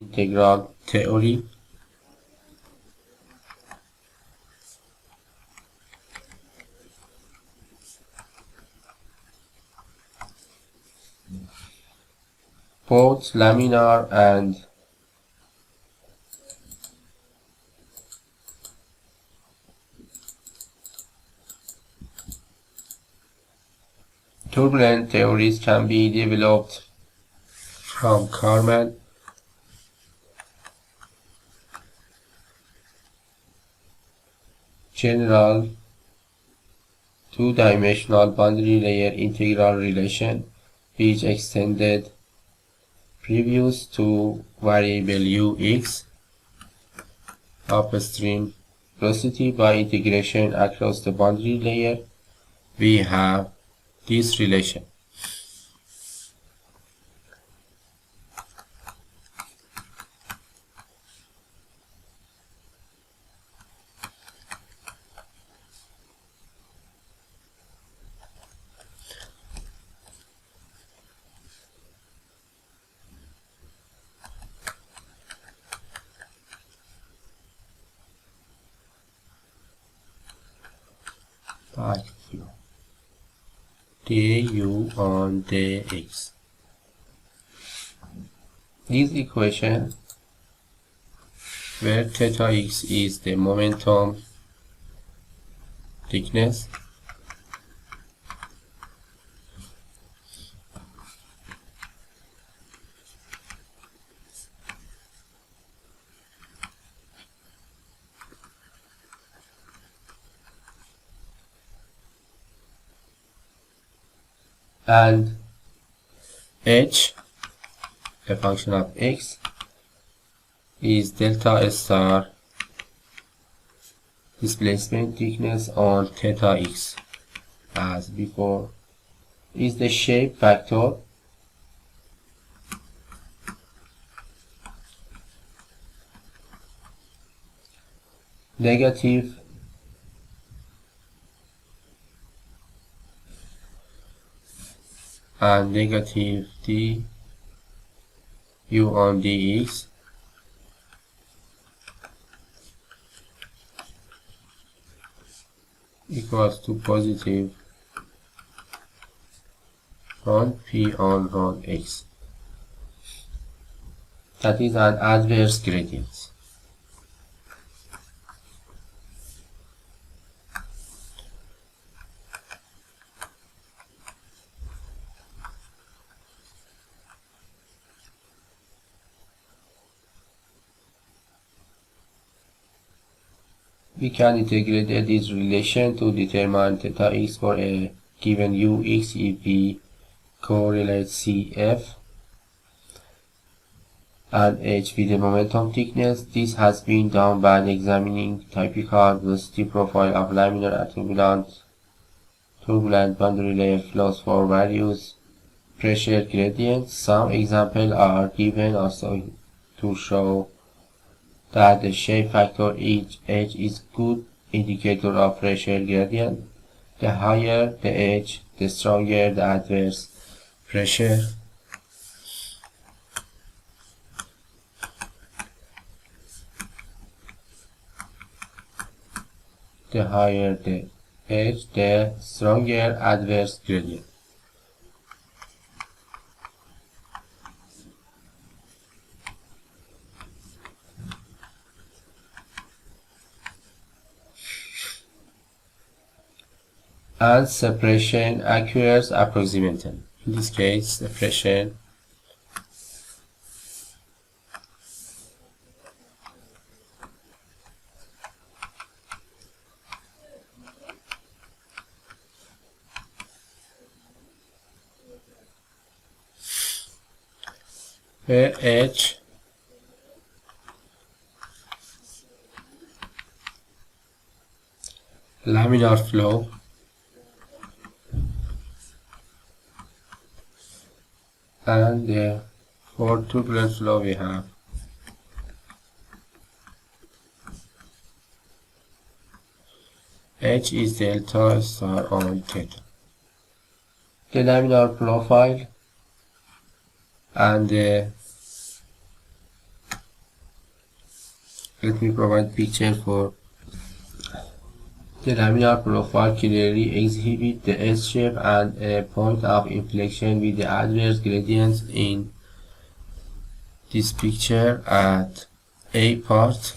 Integral theory. Both laminar and turbulent theories can be developed from Karman general two-dimensional boundary layer integral relation, which extended previous to variable ux upstream velocity by integration across the boundary layer. We have this relation. Like du on dx. This equation, where theta x is the momentum thickness, and h, a function of x, is delta star displacement thickness on theta x. As before, is the shape factor negative and negative d u on dx equals to positive on p on x. That is an adverse gradient. We can integrate this relation to determine theta x for a given ux if we correlate cf and h with the momentum thickness. This has been done by examining typical velocity profile of laminar and turbulent boundary layer flows for various pressure gradients. Some examples are given also to show that the shape factor h is good indicator of pressure gradient. The higher the h, the stronger the adverse pressure. The higher the h, the stronger adverse gradient. And separation occurs approximately. In this case, separation where h laminar flow and for turbulent flow we have h is delta star on theta. The laminar profile and the Let me provide picture for the laminar profile clearly exhibit the S-shape and a point of inflection with the adverse gradients in this picture at A part.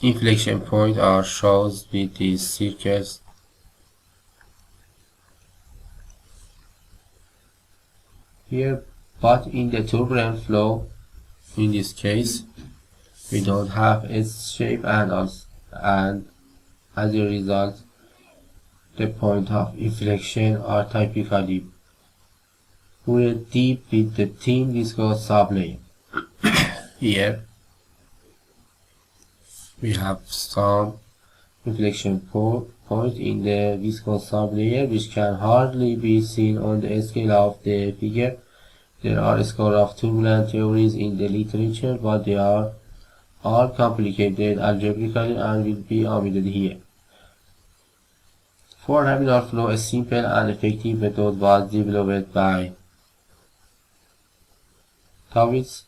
Inflection point are shown with these circles. Here, but in the turbulent flow, in this case, we don't have S shape and as a result, the point of inflection are typically buried deep with the thin viscous sublayer. Here, we have some inflection point in the viscous sublayer which can hardly be seen on the scale of the figure. There are a score of turbulent theories in the literature, but they are all complicated algebraically and will be omitted here. For laminar flow, a simple and effective method was developed by Tawitz,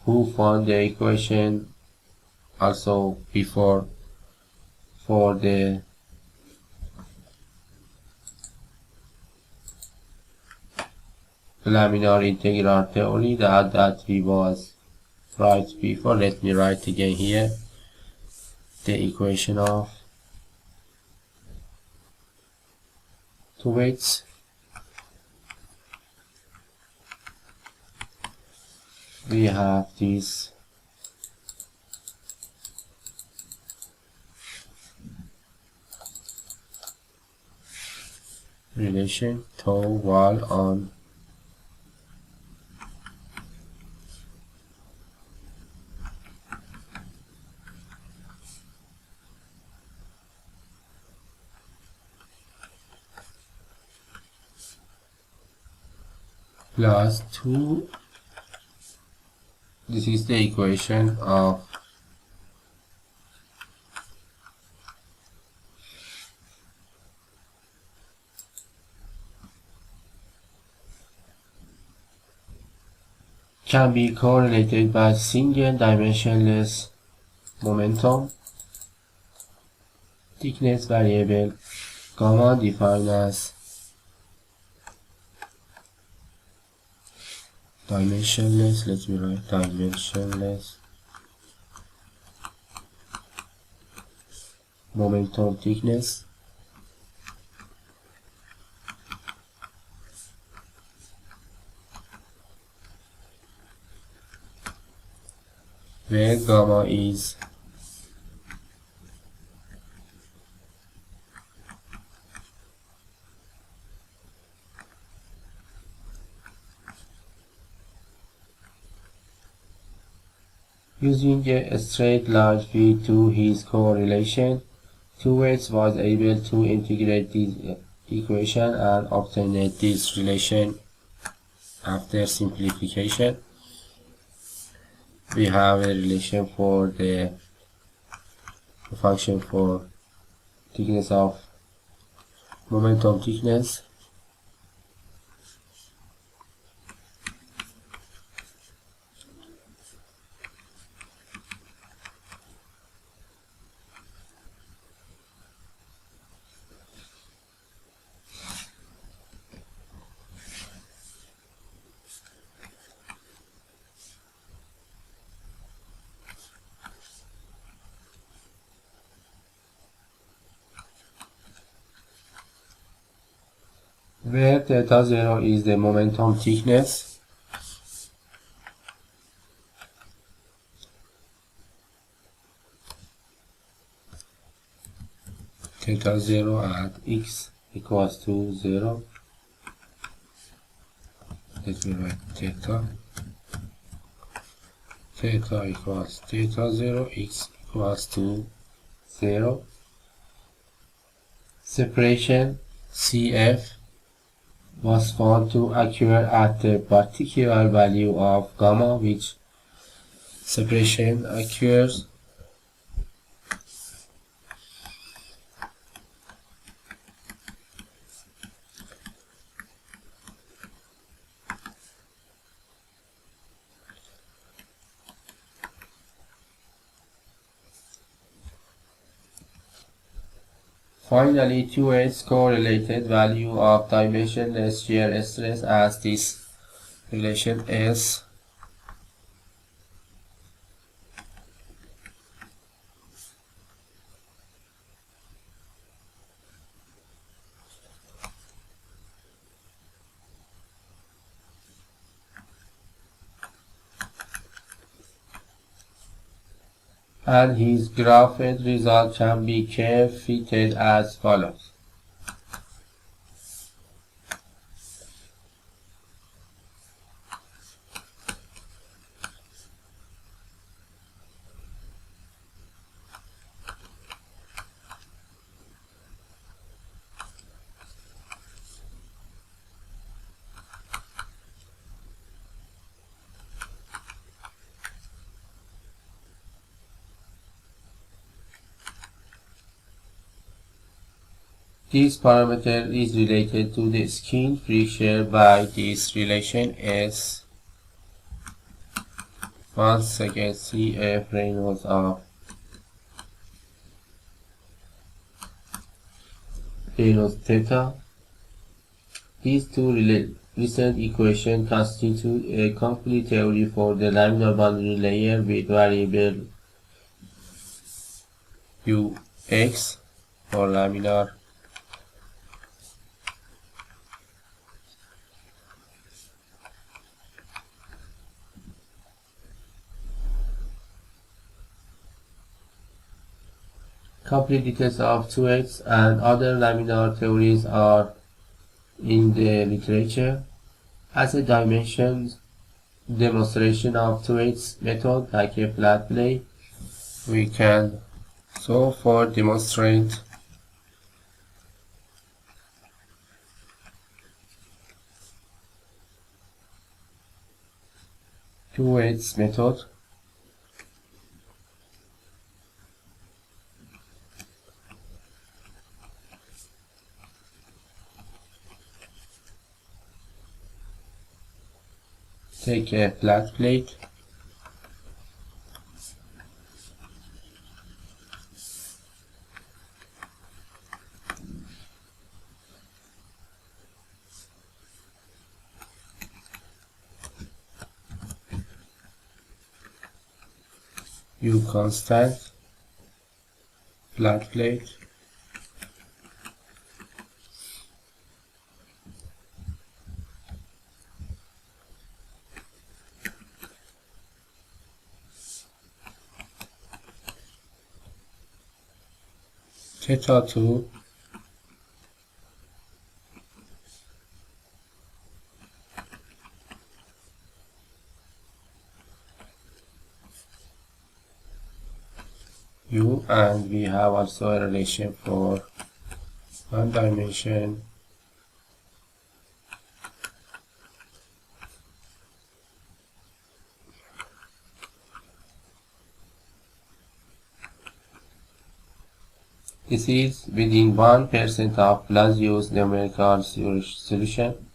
who found the equation also before for the laminar integral theory that we was right before. Let me write again here the equation of two weights. We have this relation tau wall on plus 2. This is the equation of can be correlated by single dimensionless momentum thickness variable gamma defined as dimensionless. Let me write dimensionless momentum thickness where gamma is using a straight line feed to his correlation. Tawitz was able to integrate this equation and obtain this relation after simplification. We have a relation for the function for thickness of momentum thickness where theta 0 is the momentum thickness theta 0 at x equals to 0. Let me write theta equals theta 0, x equals to 0. Separation CF was found to occur at the particular value of gamma, which separation occurs Finally, 2its correlated value of dimensionless shear stress, as this relation is and his graphed result can be curve fitted as follows. This parameter is related to the skin friction by this relation is once again CF Reynolds of Reynolds theta. These two recent equations constitute a complete theory for the laminar boundary layer with variable Ux for laminar complete details of 2x and other laminar theories are in the literature. As a dimension demonstration of 2x method like a flat plate, we can so far demonstrate two-weights method. Take a flat plate, U constant, flat plate, theta 2, U, and we have also a relation for one dimension This is within 1% of Lazio's numerical solution.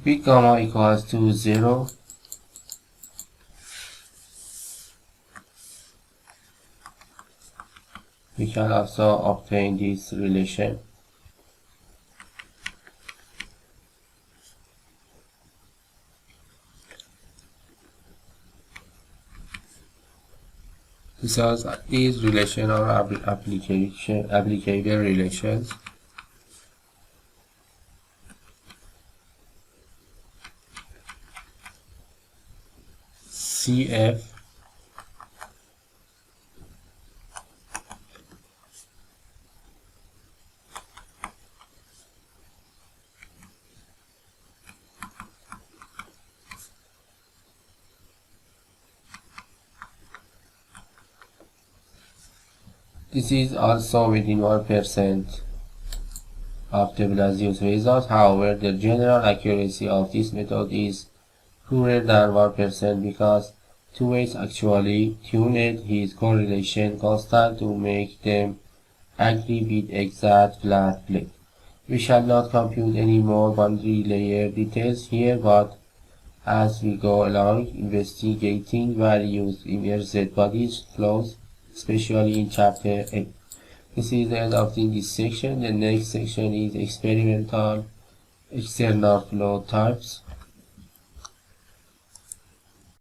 With gamma equals to 0, we can also obtain this relation. Because these relations are applicable relations. CF This is also within 1% of de Blasio's result. However, the general accuracy of this method is poorer than 1% because two ways actually tuned his correlation constant to make them agree with exact flat plate. We shall not compute any more boundary layer details here, but as we go along investigating various immersed bodies flows, especially in chapter 8. This is the end of this section. The next section is experimental external flow types.